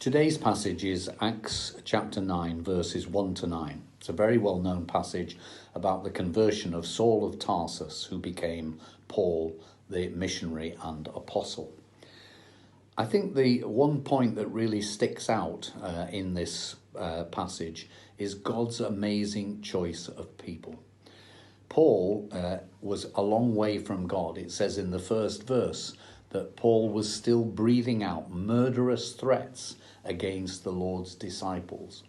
Today's passage is Acts chapter 9, verses 1 to 9. It's a very well-known passage about the conversion of Saul of Tarsus, who became Paul, the missionary and apostle. I think the one point that really sticks out in this passage is God's amazing choice of people. Paul was a long way from God. It says in the first verse that Paul was still breathing out murderous threats against the Lord's disciples.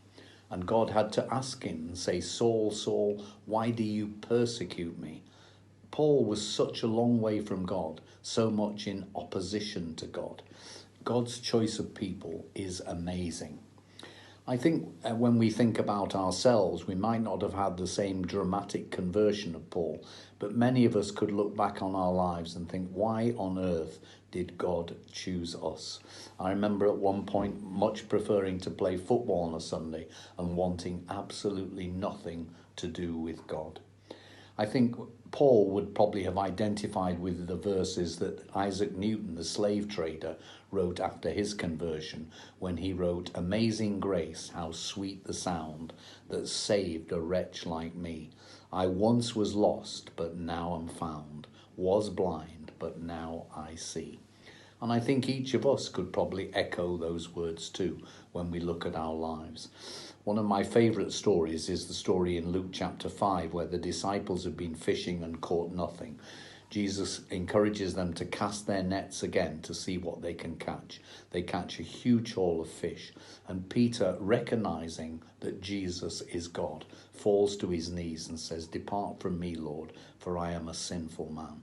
And God had to ask him and say, "Saul, Saul, why do you persecute me?" Paul was such a long way from God, so much in opposition to God. God's choice of people is amazing. I think when we think about ourselves, we might not have had the same dramatic conversion of Paul, but many of us could look back on our lives and think, why on earth did God choose us? I remember at one point much preferring to play football on a Sunday and wanting absolutely nothing to do with God. I think Paul would probably have identified with the verses that Isaac Newton, the slave trader, wrote after his conversion, when he wrote, "Amazing grace, how sweet the sound that saved a wretch like me. I once was lost, but now am found, was blind, but now I see." And I think each of us could probably echo those words too when we look at our lives. One of my favourite stories is the story in Luke chapter 5 where the disciples have been fishing and caught nothing. Jesus encourages them to cast their nets again to see what they can catch. They catch a huge haul of fish, and Peter, recognizing that Jesus is God, falls to his knees and says, "Depart from me, Lord, for I am a sinful man."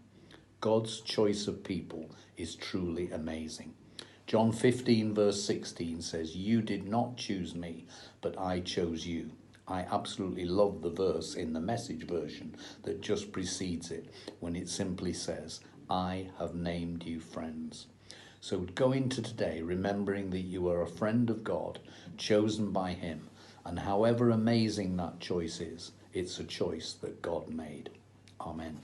God's choice of people is truly amazing. John 15 verse 16 says, "You did not choose me, but I chose you." I absolutely love the verse in the Message version that just precedes it, when it simply says, "I have named you friends." So go into today remembering that you are a friend of God, chosen by him, and however amazing that choice is, it's a choice that God made. Amen.